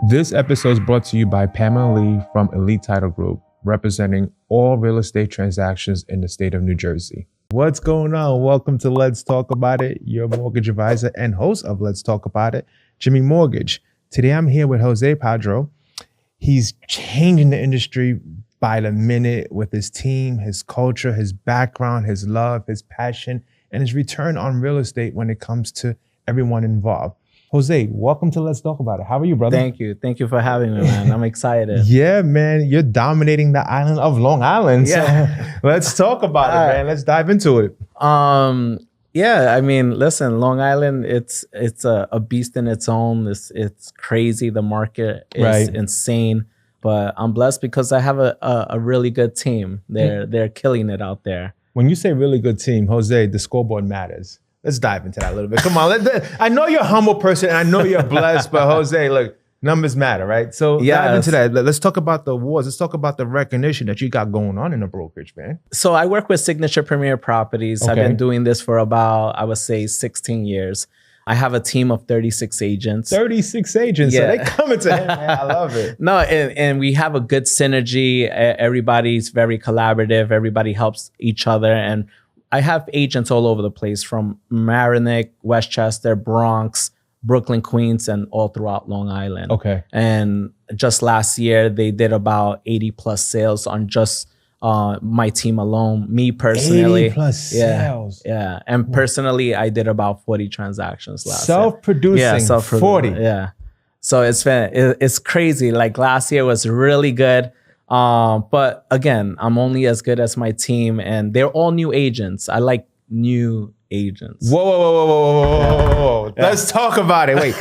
This episode is brought to you by Pamela Lee from Elite Title Group, representing all real estate transactions in the state of New Jersey. What's going on? Welcome to Let's Talk About It, your mortgage advisor and host of Let's Talk About It, Jimmy Mortgage. Today I'm here with Jose Padro. He's changing the industry by the minute with his team, his culture, his background, his love, his passion, and his return on real estate when it comes to everyone involved. Jose, welcome to Let's Talk About It. How are you, brother? Thank you. Thank you for having me, man. I'm excited. Yeah, man. You're dominating the island of Long Island. Yeah. So let's talk about it, man. Let's dive into it. Yeah, I mean, listen, Long Island, it's a beast in its own. It's crazy. The market is insane. But I'm blessed because I have a really good team. They're killing it out there. When you say really good team, Jose, the scoreboard matters. Let's dive into that a little bit. Come on. I know you're a humble person and I know you're blessed, but Jose, look, numbers matter, right? So dive into that. Let's talk about the awards. Let's talk about the recognition that you got going on in the brokerage, man. So I work with Signature Premier Properties. Okay. I've been doing this for about, I would say, 16 years. I have a team of 36 agents. 36 agents. Yeah. So they coming to him, man. I love it. No, and we have a good synergy. Everybody's very collaborative. Everybody helps each other. And I have agents all over the place from Marinick, Westchester, Bronx, Brooklyn, Queens, and all throughout Long Island. Okay. And just last year, they did about 80 plus sales on just my team alone. Me personally. 80 plus sales. Yeah. And personally, I did about 40 transactions last year. Self-producing 40. Yeah. So it's crazy. Like last year was really good. But again, I'm only as good as my team, and they're all new agents. I like new agents. Whoa. Yeah. Let's talk about it. Wait,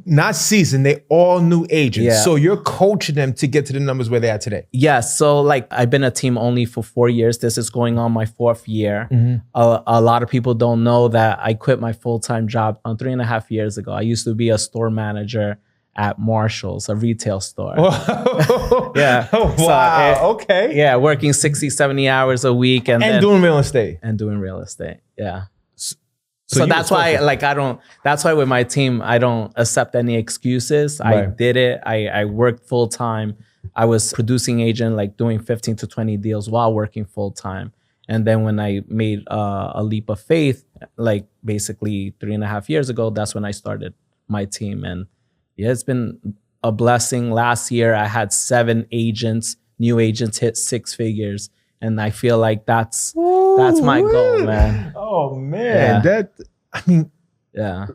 not seasoned. They all new agents. Yeah. So you're coaching them to get to the numbers where they are today. Yeah. So like I've been a team only for 4 years. This is going on my 4th year. Mm-hmm. A lot of people don't know that I quit my full-time job 3.5 years ago. I used to be a store manager at Marshall's, a retail store. Yeah. Oh, wow. Okay. Yeah. Working 60, 70 hours a week. And doing real estate. Yeah. So that's why, that's why with my team, I don't accept any excuses. Right. I did it. I worked full time. I was producing agent, like doing 15 to 20 deals while working full time. And then when I made a leap of faith, like basically 3.5 years ago, that's when I started my team. And yeah, it's been a blessing. Last year, I had 7 agents, new agents hit 6 figures. And I feel like that's my goal, man. Oh, man. Yeah. Yeah.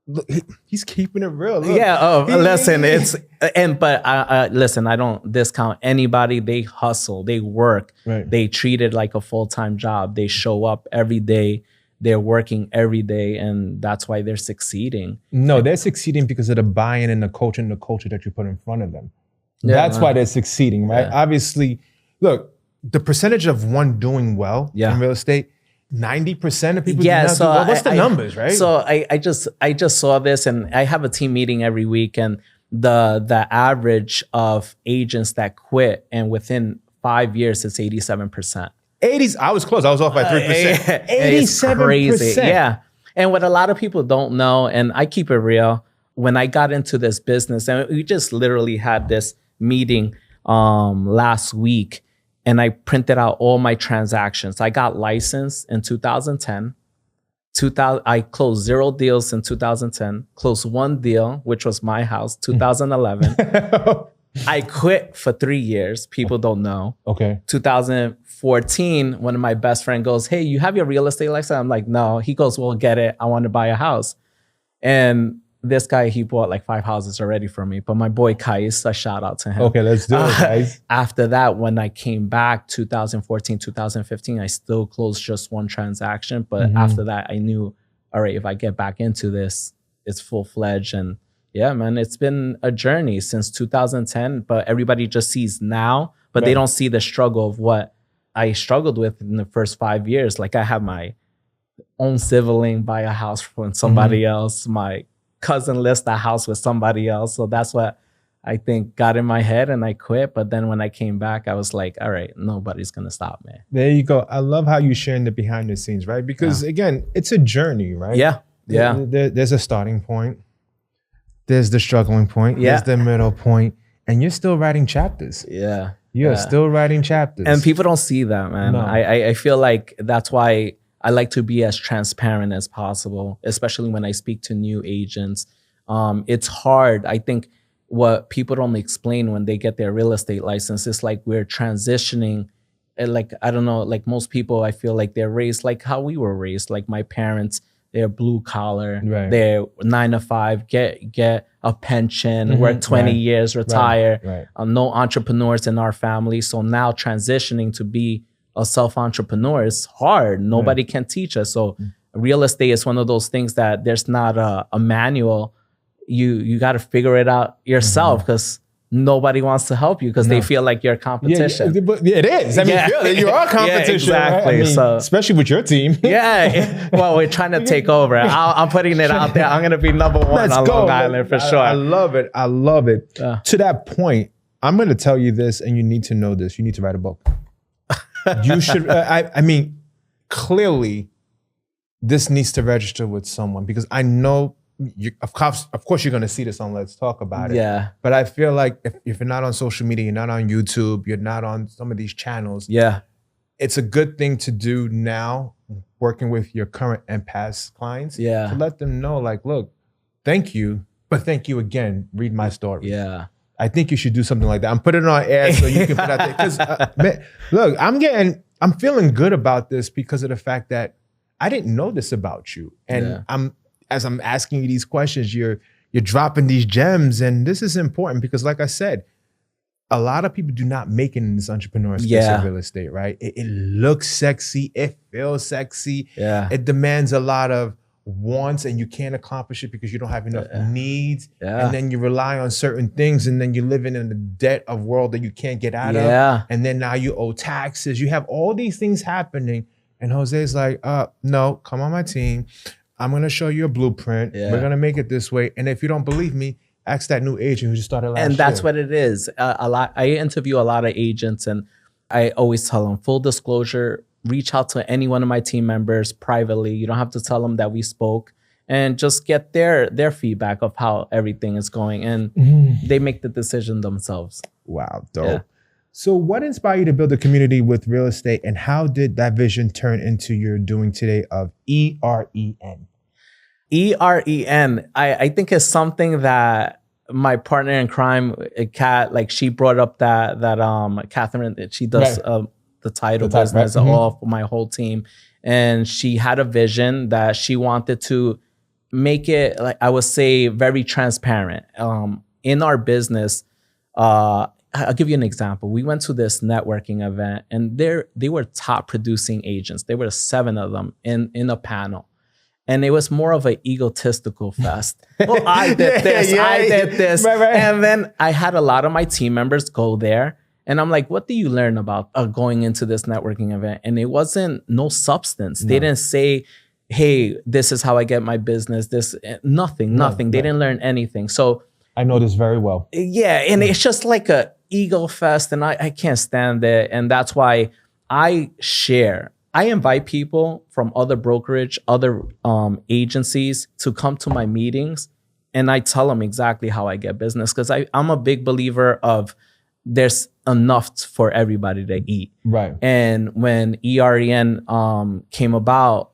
Look, he's keeping it real. Look. Yeah. Listen, listen, I don't discount anybody. They hustle, they work, They treat it like a full-time job. They show up every day. They're working every day, and that's why they're succeeding. No, they're succeeding because of the buy-in and the culture that you put in front of them. Yeah, that's why they're succeeding, right? Yeah. Obviously, look, the percentage of one doing well in real estate, 90% of people do not do well. What's the numbers, right? So I just saw this, and I have a team meeting every week, and the average of agents that quit, and within 5 years, it's 87%. 80s, I was close. I was off by 3%. 87%. Crazy. Yeah. And what a lot of people don't know, and I keep it real, when I got into this business, and we just literally had this meeting last week, and I printed out all my transactions. I got licensed in 2010. I closed 0 deals in 2010, closed 1 deal, which was my house, 2011. I quit for 3 years. People don't know. Okay. 2014, one of my best friends goes, "Hey, you have your real estate license?" I'm like, "No." He goes, "Well, get it. I want to buy a house." And this guy, he bought like 5 houses already for me. But my boy Kais, a shout out to him. Okay, let's do it, guys. After that, when I came back, 2014, 2015, I still closed just 1 transaction. But after that, I knew, all right, if I get back into this, it's full-fledged. And yeah, man, it's been a journey since 2010, but everybody just sees now, but they don't see the struggle of what I struggled with in the first 5 years. Like I have my own sibling buy a house from somebody else. My cousin list a house with somebody else. So that's what I think got in my head, and I quit. But then when I came back, I was like, all right, nobody's going to stop me. There you go. I love how you're sharing the behind the scenes, right? Because again, it's a journey, right? Yeah. There's a starting point. there's the struggling point, Yeah. there's the middle point, and you're still writing chapters. Yeah. You're still writing chapters. And people don't see that, man. No. I feel like that's why I like to be as transparent as possible, especially when I speak to new agents. It's hard. I think what people don't explain when they get their real estate license is like we're transitioning. Like, I don't know, like most people, I feel like they're raised like how we were raised. Like my parents, they're blue collar, Right. they're 9 to 5, get a pension, work 20 Right. years, retire. Right. No entrepreneurs in our family. So now transitioning to be a self-entrepreneur is hard. Nobody can teach us. So real estate is one of those things that there's not a manual. You got to figure it out yourself because nobody wants to help you because they feel like you're competition. But it is. I mean, you are competition. Exactly. Right? I mean, So, especially with your team. well, we're trying to take over. I'm putting it out there. I'm going to be number one on Long Island for sure. I love it. I love it. To that point, I'm going to tell you this, and you need to know this. You need to write a book. You should. I mean, clearly, this needs to register with someone because I know. Of course, you're going to see this on Let's Talk About It. Yeah. But I feel like if you're not on social media, you're not on YouTube, you're not on some of these channels. Yeah. It's a good thing to do now, working with your current and past clients. Yeah. To let them know, like, look, thank you, but thank you again. Read my story. Yeah. I think you should do something like that. I'm putting it on air so you can put it out there. Because, look, I'm feeling good about this because of the fact that I didn't know this about you. And as I'm asking you these questions, you're dropping these gems. And this is important because, like I said, a lot of people do not make it in this entrepreneur space of real estate, right? It looks sexy. It feels sexy. Yeah. It demands a lot of wants and you can't accomplish it because you don't have enough needs. Yeah. And then you rely on certain things and then you're living in the debt of world that you can't get out of. And then now you owe taxes. You have all these things happening. And Jose's like, no, come on my team. I'm going to show you a blueprint. We're going to make it this way. And if you don't believe me, ask that new agent who just started last year. And that's what it is. I interview a lot of agents and I always tell them, full disclosure, reach out to any one of my team members privately. You don't have to tell them that we spoke and just get their feedback of how everything is going. And they make the decision themselves. Wow, dope. Yeah. So what inspired you to build a community with real estate and how did that vision turn into your doing today of EREN? EREN, I think it's something that my partner in crime, Kat, like she brought up that Catherine, she does the title business all for my whole team. And she had a vision that she wanted to make it, like I would say, very transparent. In our business, I'll give you an example. We went to this networking event and they were top producing agents. There were 7 of them in a panel. And it was more of an egotistical fest. Oh, I did this, I did this. Right. And then I had a lot of my team members go there. And I'm like, what do you learn about going into this networking event? And it wasn't no substance. No. They didn't say, hey, this is how I get my business. Nothing. They didn't learn anything. So I know this very well. Yeah. And it's just like a ego fest. And I can't stand it. And that's why I invite people from other brokerage, other agencies to come to my meetings. And I tell them exactly how I get business. Because I'm a big believer of there's enough for everybody to eat. Right. And when EREN came about,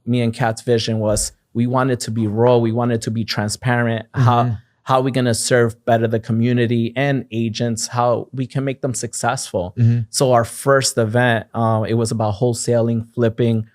me and Kat's vision was we wanted to be raw. We wanted to be transparent. How are we going to serve better the community and agents, how we can make them successful. So our first event, it was about wholesaling, flipping.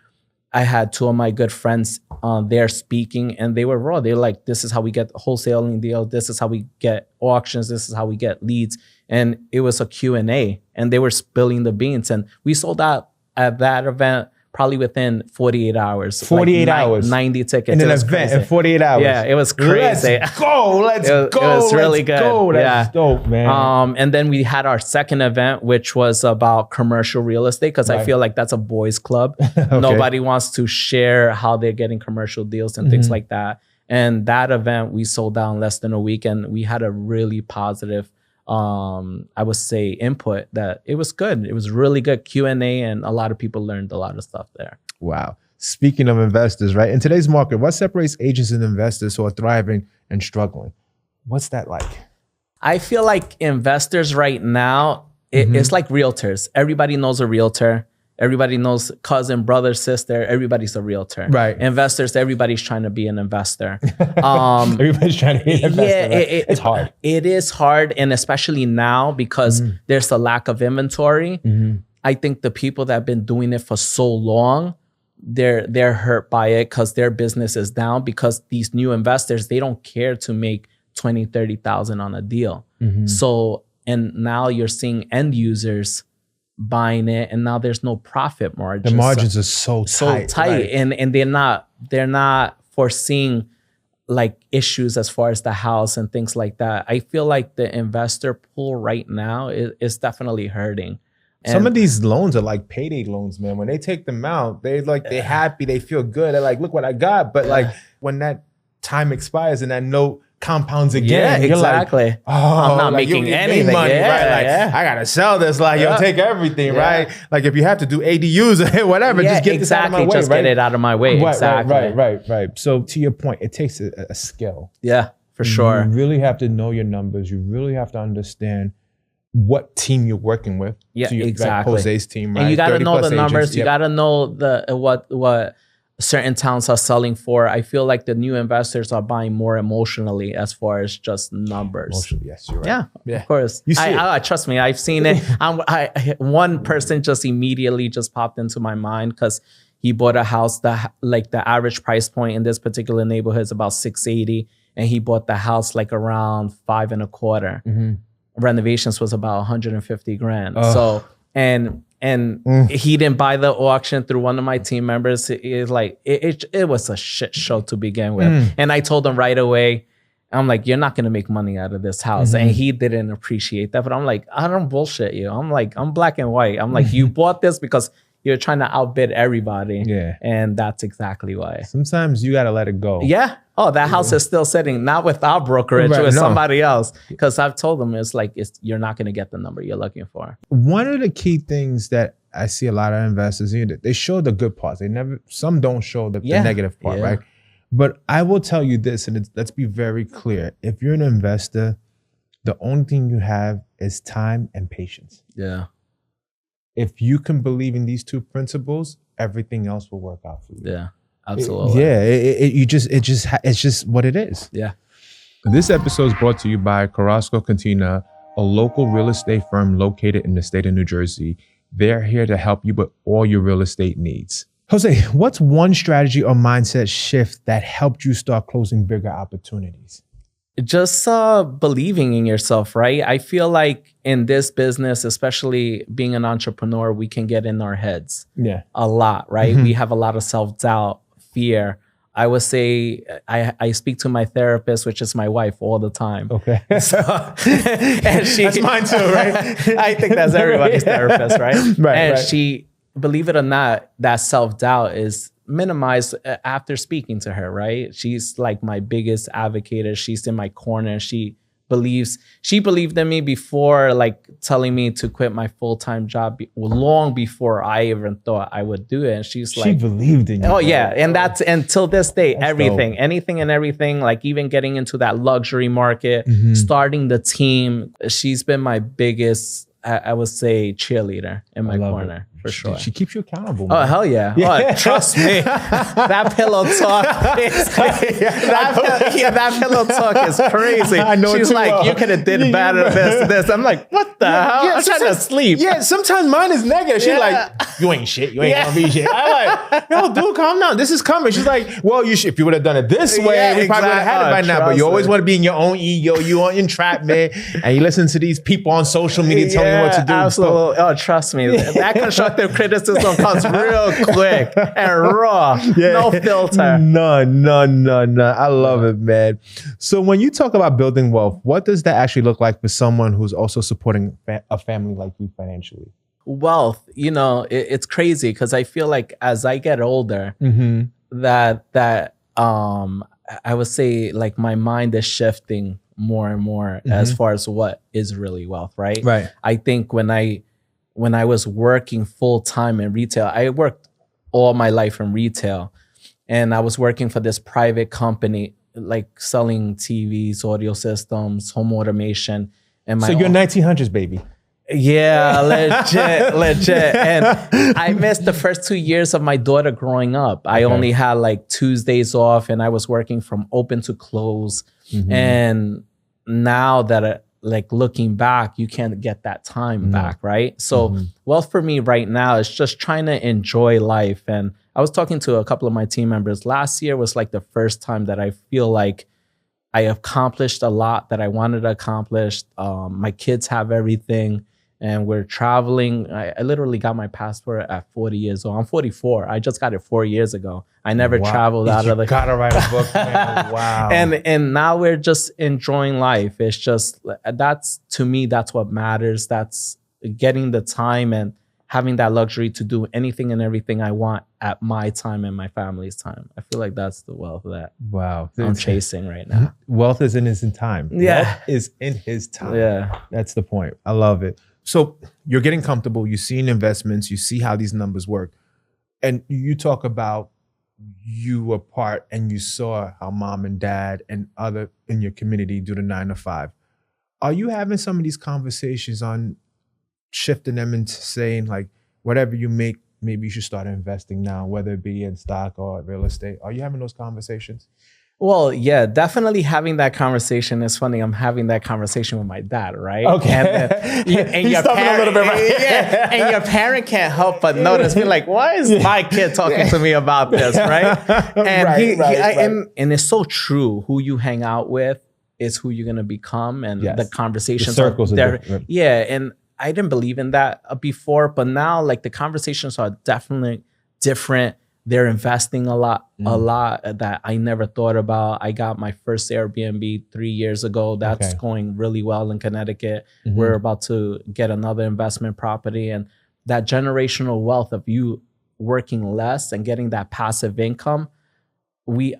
I had 2 of my good friends there speaking and they were raw. They're like, this is how we get wholesaling deals. This is how we get auctions. This is how we get leads. And it was a Q&A and they were spilling the beans. And we sold out at that event probably within 48 hours. 48 hours. 90 tickets. In an event in 48 hours. Yeah, it was crazy. Let's go. Let's go. It was really good. Go. That's dope, man. And then we had our second event, which was about commercial real estate, because I feel like that's a boys' club. Okay. Nobody wants to share how they're getting commercial deals and things like that. And that event, we sold out in less than a week. And we had a really positive I would say input that it was good. It was really good Q&A and a lot of people learned a lot of stuff there. Wow. Speaking of investors, right? In today's market, what separates agents and investors who are thriving and struggling? What's that like? I feel like investors right now, it's like realtors. Everybody knows a realtor. Everybody knows cousin, brother, sister. Everybody's a realtor. Right. Investors, everybody's trying to be an investor. Everybody's trying to be an investor. Yeah, right? It's hard. It is hard. And especially now because there's a lack of inventory. I think the people that have been doing it for so long, they're hurt by it because their business is down, because these new investors, they don't care to make 20, 30,000 on a deal. So, and now you're seeing end users buying it, and now there's no profit margin. The margins are so tight. Right? And they're not foreseeing like issues as far as the house and things like that. I feel like the investor pool right now is definitely hurting. Some of these loans are like payday loans, man. When they take them out, they're happy, they feel good. They're like, look what I got. But like when that time expires and that note compounds again, yeah, you're exactly. like, oh, I'm not like making anything. Money, yeah, right? Like, yeah. I gotta sell this. Like, you'll take everything, right? Like, if you have to do ADUs or whatever, just get this out of my way, just get it out of my way. Right. So to your point, it takes a skill. Yeah, for sure. You really have to know your numbers. You really have to understand what team you're working with. Yeah, so exactly. Like Jose's team, right? And you got to know the numbers. Agents. You got to know what certain towns are selling for. I feel like the new investors are buying more emotionally as far as just numbers. Yes, you're right. Yeah, of course. You see it. Trust me, I've seen it. One person just immediately just popped into my mind because he bought a house that like the average price point in this particular neighborhood is about $680, and he bought the house like around $525. Renovations was about $150,000. So he didn't buy the auction through one of my team members. It was a shit show to begin with. And I told him right away, I'm like, you're not gonna make money out of this house. And he didn't appreciate that. But I'm like, I don't bullshit you. I'm like, I'm black and white. I'm like, you bought this because you're trying to outbid everybody. Yeah. And that's exactly why. Sometimes you gotta let it go. Yeah. Oh, that house is still sitting, not with our brokerage, with somebody else. Because I've told them you're not going to get the number you're looking for. One of the key things that I see a lot of investors, they show the good parts. Some don't show the negative part, right? But I will tell you this, and let's be very clear. If you're an investor, the only thing you have is time and patience. Yeah. If you can believe in these two principles, everything else will work out for you. Yeah. Absolutely. It's just what it is. Yeah. This episode is brought to you by Carrasco Cantina, a local real estate firm located in the state of New Jersey. They're here to help you with all your real estate needs. Jose, what's one strategy or mindset shift that helped you start closing bigger opportunities? Just believing in yourself, right? I feel like in this business, especially being an entrepreneur, we can get in our heads a lot, right? We have a lot of self-doubt, fear. I would say I speak to my therapist, which is my wife, all the time. Okay. And that's mine too, right? I think that's everybody's therapist, right? Right. She, believe it or not, that self-doubt is minimized after speaking to her, right? She's like my biggest advocate. She's in my corner. She believed in me before like telling me to quit my full-time job long before I even thought I would do it. And she believed in you. Oh yeah. And that's until this day, anything and everything, like even getting into that luxury market, starting the team. She's been my biggest, I would say, cheerleader in my corner. For sure. She keeps you accountable, man. Oh, hell yeah. Oh, trust me. That pillow talk is that pillow talk is crazy. I know. She's like, you could have did better this. I'm like, what the hell? I'm trying to sleep. Yeah, sometimes mine is negative. She's like, you ain't shit. You ain't gonna be shit. I'm like, yo, dude, calm down. This is coming. She's like, well, if you would have done it this way, we probably would have had it by now. But you always want to be in your own ego. You on entrapment. And you listen to these people on social media telling you what to do. Absolutely. Oh, trust me. That constructive criticism comes real quick and raw. No filter. None. I love it, man. So when you talk about building wealth, what does that actually look like for someone who's also supporting a family like you financially? Wealth, it's crazy because I feel like as I get older, that I would say like my mind is shifting more and more as far as what is really wealth, right? Right. I think when I was working full time in retail, I worked all my life in retail, and I was working for this private company. like selling TVs, audio systems, home automation. And So you're 1900s baby. Yeah, legit. And I missed the first 2 years of my daughter growing up. I only had like Tuesdays off, and I was working from open to close. And now that like looking back, you can't get that time back, right? So wealth for me right now is just trying to enjoy life. And I was talking to a couple of my team members. Last year was like the first time that I feel like I accomplished a lot that I wanted to accomplish. My kids have everything. And we're traveling. I literally got my passport at 40 years old. I'm 44. I just got it 4 years ago. I never traveled out of the... Gotta write a book, man. Wow. And now we're just enjoying life. It's just, that's, to me, that's what matters. That's getting the time and having that luxury to do anything and everything I want at my time and my family's time. I feel like that's the wealth that I'm chasing right now. Wealth is in his time. Yeah. Wealth is in his time. Yeah. That's the point. I love it. So you're getting comfortable. You've seen investments. You see how these numbers work. And you talk about you were part and you saw how mom and dad and other in your community do the 9 to 5. Are you having some of these conversations on shifting them into saying like, whatever you make, maybe you should start investing now, whether it be in stock or real estate? Are you having those conversations? Well, yeah, definitely having that conversation is funny. I'm having that conversation with my dad, right? Okay. And your parent, a little bit, right? Yeah, and your parent can't help but notice, be like, why is my kid talking to me about this, right? And and it's so true. Who you hang out with is who you're gonna become, and the conversations the circles are different. Yeah, and I didn't believe in that before, but now like the conversations are definitely different. They're investing a lot that I never thought about. I got my first Airbnb 3 years ago. That's going really well in Connecticut. We're about to get another investment property. And that generational wealth of you working less and getting that passive income,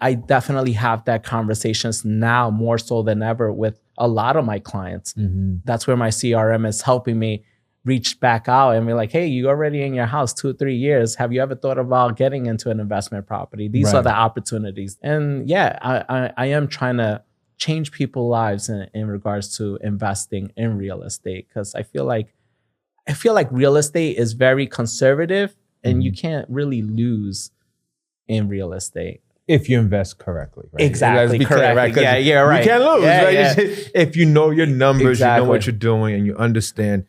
I definitely have that conversations now more so than ever with a lot of my clients. That's where my CRM is helping me reach back out and be like, hey, you already in your house 2 or 3 years. Have you ever thought about getting into an investment property? These are the opportunities. And yeah, I am trying to change people's lives in regards to investing in real estate, because I feel like real estate is very conservative and you can't really lose in real estate. If you invest correctly, right? Exactly, correct. Right? Yeah, right. You can't lose, right? Yeah. If you know your numbers, you know what you're doing, and you understand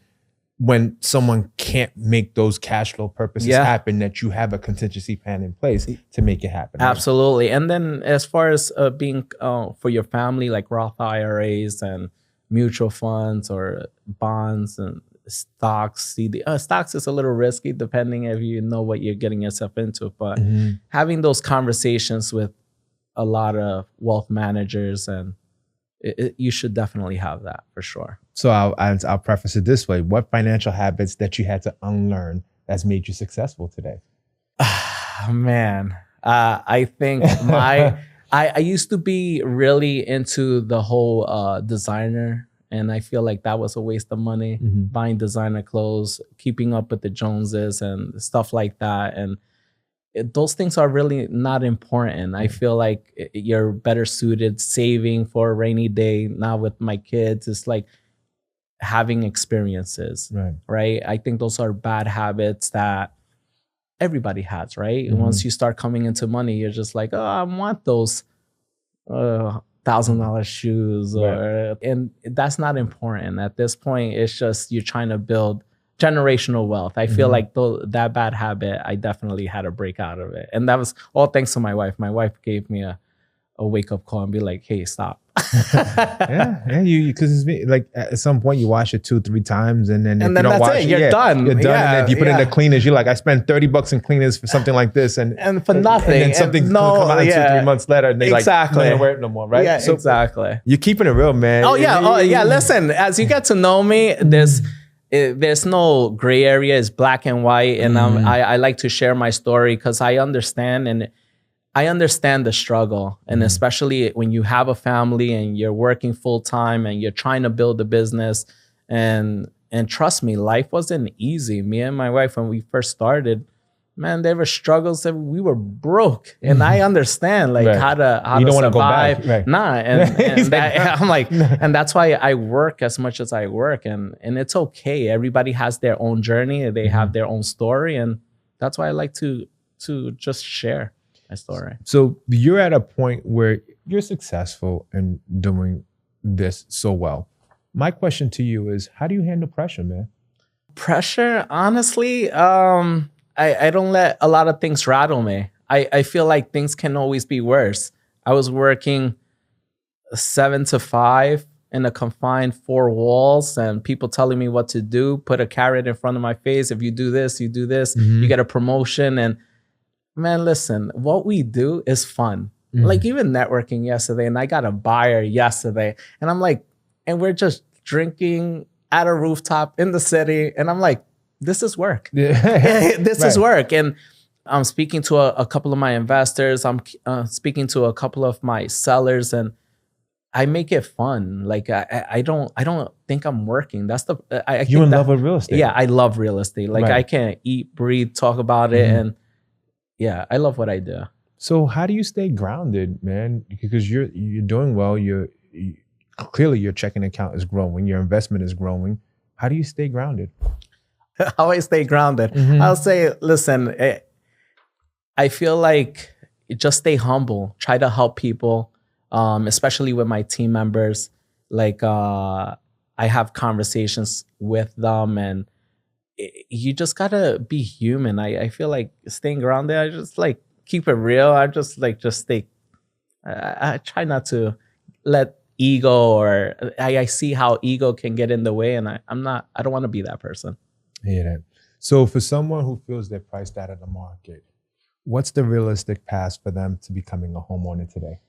when someone can't make those cash flow purposes happen, that you have a contingency plan in place to make it happen. Right? Absolutely. And then as far as being for your family, like Roth IRAs and mutual funds or bonds and stocks. Stocks is a little risky depending if you know what you're getting yourself into. But having those conversations with a lot of wealth managers, and you should definitely have that for sure. So I'll preface it this way. What financial habits that you had to unlearn that's made you successful today? Man, I think I used to be really into the whole designer, and I feel like that was a waste of money, buying designer clothes, keeping up with the Joneses and stuff like that. And those things are really not important. I feel like you're better suited saving for a rainy day. Now with my kids, it's like having experiences, right? I think those are bad habits that everybody has, right? And once you start coming into money, you're just like, oh, I want those $1,000 shoes, and that's not important. At this point, it's just you're trying to build generational wealth. I feel like that bad habit, I definitely had to break out of it. And that was all thanks to my wife. My wife gave me a wake-up call and be like, hey, stop. You because it's like at some point you wash it 2-3 times and then you don't wash it, you're done. You're done. And if you put it in the cleaners, you're like, I spent $30 in cleaners for something like this, and for nothing. And then something's gonna come out 2-3 months later, and they like, no, don't wear it no more, right? Yeah, so exactly. You're keeping it real, man. Oh yeah. Listen, as you get to know me, there's no gray area. It's black and white, and I like to share my story because I understand the struggle, and especially when you have a family and you're working full time and you're trying to build a business, and trust me, life wasn't easy. Me and my wife, when we first started, man, there were struggles that we were broke, and I understand like Right. how to You don't wanna go survive. back. Right. Nah, and that, I'm like, and that's why I work as much as I work, and it's okay. Everybody has their own journey, they have their own story, and that's why I like to just share my story. So you're at a point where you're successful in doing this so well. My question to you is, how do you handle pressure, man? Pressure, honestly, I don't let a lot of things rattle me. I feel like things can always be worse. I was working 7 to 5 in a confined 4 walls, and people telling me what to do, put a carrot in front of my face. If you do this, you get a promotion. And man, listen, what we do is fun. Like even networking yesterday, and I got a buyer yesterday, and I'm like, and we're just drinking at a rooftop in the city. And I'm like, this is work. This is work. And I'm speaking to a couple of my investors. I'm speaking to a couple of my sellers, and I make it fun. Like I don't think I'm working. That's the You in love with real estate? Yeah, I love real estate. Like I can eat, breathe, talk about it, and yeah, I love what I do. So how do you stay grounded, man? Because you're doing well. Clearly your checking account is growing. Your investment is growing. How do you stay grounded? How I stay grounded? I'll say, listen, I feel like just stay humble. Try to help people, especially with my team members. Like I have conversations with them, and you just gotta be human. I feel like staying grounded. I just like keep it real. I just stay. I try not to let ego or I see how ego can get in the way, and I don't want to be that person. Yeah. That. So for someone who feels they're priced out of the market, what's the realistic path for them to becoming a homeowner today?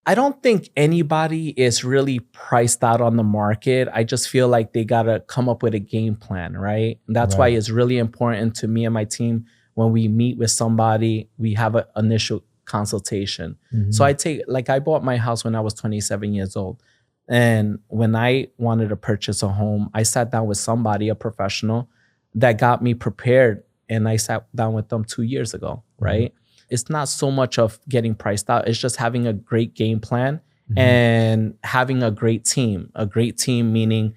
I don't think anybody is really priced out on the market. I just feel like they got to come up with a game plan, right? And that's why it's really important to me and my team when we meet with somebody, we have an initial consultation. So I bought my house when I was 27 years old. And when I wanted to purchase a home, I sat down with somebody, a professional, that got me prepared. And I sat down with them 2 years ago, right? It's not so much of getting priced out. It's just having a great game plan and having a great team. A great team meaning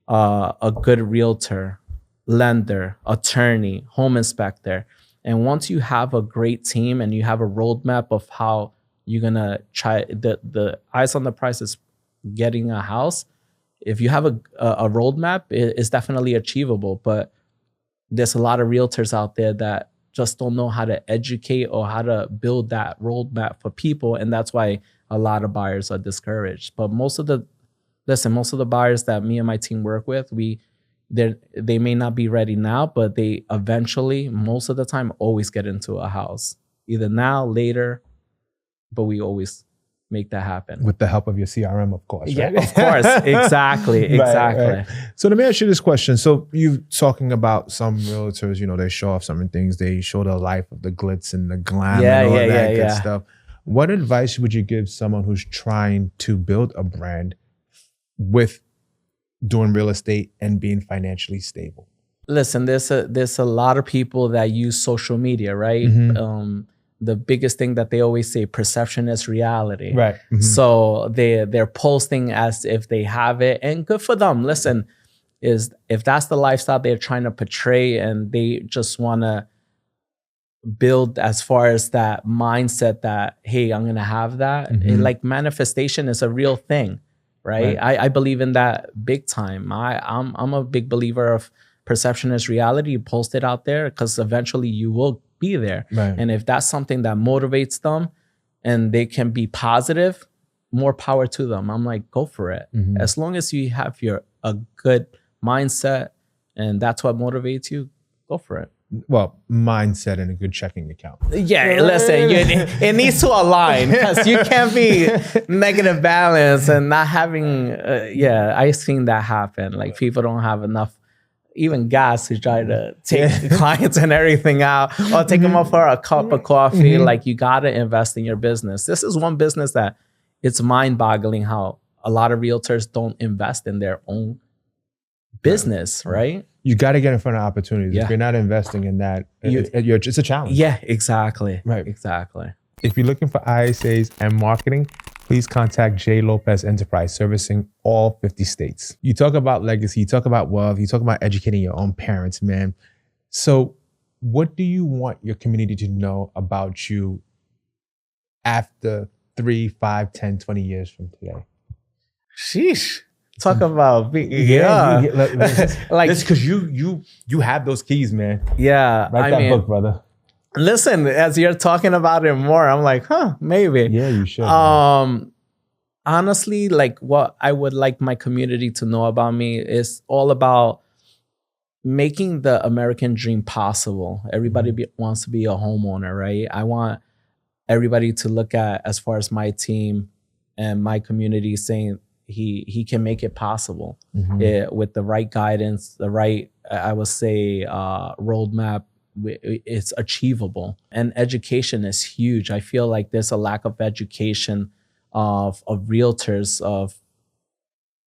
a good realtor, lender, attorney, home inspector. And once you have a great team and you have a roadmap of how you're going to try, the eyes on the prize is getting a house. If you have a roadmap, it's definitely achievable. But there's a lot of realtors out there that just don't know how to educate or how to build that roadmap for people. And that's why a lot of buyers are discouraged. But most of the buyers that me and my team work with, they may not be ready now, but they eventually, most of the time, always get into a house. Either now, later, but we always make that happen. With the help of your CRM, of course. Yeah, right? of course. Exactly. Right. So let me ask you this question. So you talking about some realtors, they show off certain things. They show the life of the glitz and the glam and all that good stuff. What advice would you give someone who's trying to build a brand with doing real estate and being financially stable? Listen, there's a lot of people that use social media, right? The biggest thing that they always say, perception is reality. Right. So they're posting as if they have it, and good for them. Listen, if that's the lifestyle they're trying to portray and they just want to build as far as that mindset that, hey, I'm going to have that. Like manifestation is a real thing, right? I believe in that big time. I'm a big believer of perception is reality. You post it out there because eventually you will be there. Right. And if that's something that motivates them and they can be positive, more power to them. I'm like, go for it. As long as you have a good mindset and that's what motivates you, go for it. Well, mindset and a good checking account. Yeah, listen, it needs to align because you can't be negative balance and not having, I've seen that happen. Like people don't have enough even gas to try to take the clients and everything out or take them up for a cup of coffee. Like you got to invest in your business. This is one business that it's mind boggling how a lot of realtors don't invest in their own business, right? You got to get in front of opportunities. Yeah. If you're not investing in that, it's a challenge. Yeah, exactly. Right. Exactly. If you're looking for ISAs and marketing, please contact J. Lopez Enterprise, servicing all 50 states. You talk about legacy, you talk about wealth, you talk about educating your own parents, man. So what do you want your community to know about you after 3, 5, 10, 20 years from today? Sheesh. Talk about being, like this, because you have those keys, man. Yeah. Write that book, brother. Listen, as you're talking about it more, I'm like, maybe. Yeah, you should. Honestly, like what I would like my community to know about me is all about making the American dream possible. Everybody wants to be a homeowner, right? I want everybody to look at, as far as my team and my community, saying he can make it possible with the right guidance, the right, I would say, roadmap. It's achievable. And education is huge. I feel like there's a lack of education of realtors, of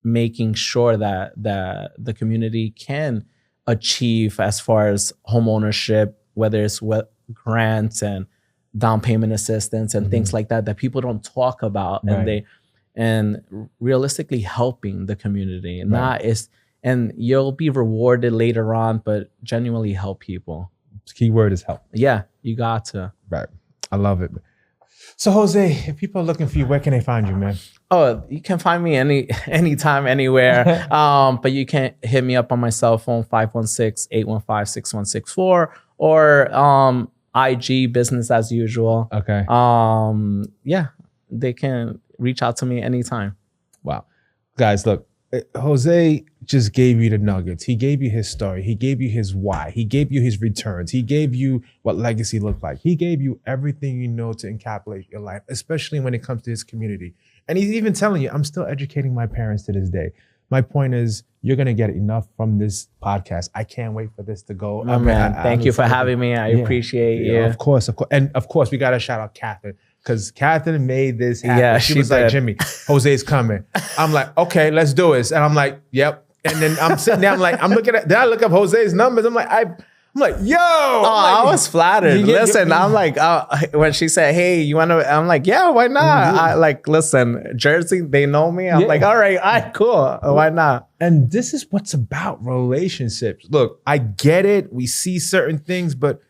making sure that the community can achieve as far as home ownership, whether it's with grants and down payment assistance and things like that people don't talk about. Right. And realistically helping the community. And you'll be rewarded later on, but genuinely help people. Key word is help. Yeah, you got to. Right. I love it. So Jose, if people are looking for you, where can they find you, man? Oh, you can find me anytime, anywhere. But you can hit me up on my cell phone, 516-815-6164, or IG, business as usual. Okay. Yeah, they can reach out to me anytime. Wow. Guys, look, Jose just gave you the nuggets. He gave you his story. He gave you his why. He gave you his returns. He gave you what legacy looked like. He gave you everything you know to encapsulate your life, especially when it comes to his community. And he's even telling you, I'm still educating my parents to this day. My point is, you're going to get enough from this podcast. I can't wait for this to go. Man, thank you for having me. I appreciate you. Of course. And of course, we got to shout out Catherine, because Catherine made this happen. Yeah, she was like, Jimmy, Jose's coming. I'm like, okay, let's do it. And I'm like, yep. And then I'm sitting there, I'm like, then I look up Jose's numbers. I'm like, yo. I was flattered. Listen, I'm like, when she said, hey, you want to, I'm like, yeah, why not? Listen, Jersey, they know me. I'm like, all right, cool. Why not? And this is what's about relationships. Look, I get it. We see certain things, but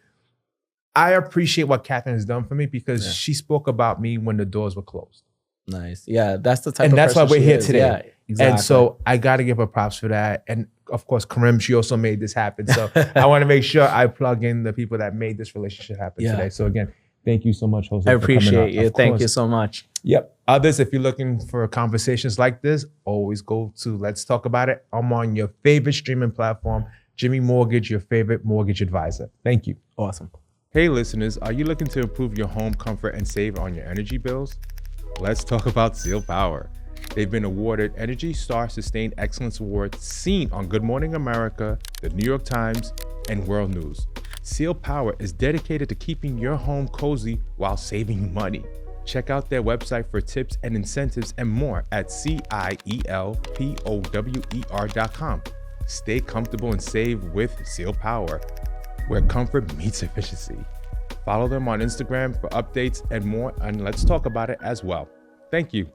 I appreciate what Catherine has done for me, because she spoke about me when the doors were closed. Nice. Yeah, that's the type and of that's why we're here today. Yeah, exactly. And so I got to give her props for that. And of course, Karim, she also made this happen. So I want to make sure I plug in the people that made this relationship happen today. So again, thank you so much, Jose. I appreciate you. Thank you so much. Yep. Others, if you're looking for conversations like this, always go to Let's Talk About It. I'm on your favorite streaming platform, Jimmy Mortgage, your favorite mortgage advisor. Thank you. Awesome. Hey listeners, are you looking to improve your home comfort and save on your energy bills? Let's talk about Seal Power. They've been awarded Energy Star Sustained Excellence Award, seen on Good Morning America, the New York Times, and World News. Seal Power is dedicated to keeping your home cozy while saving you money. Check out their website for tips and incentives and more at CIELPOWER.com. Stay comfortable and save with Seal Power, where comfort meets efficiency. Follow them on Instagram for updates and more, and Let's Talk About It as well. Thank you.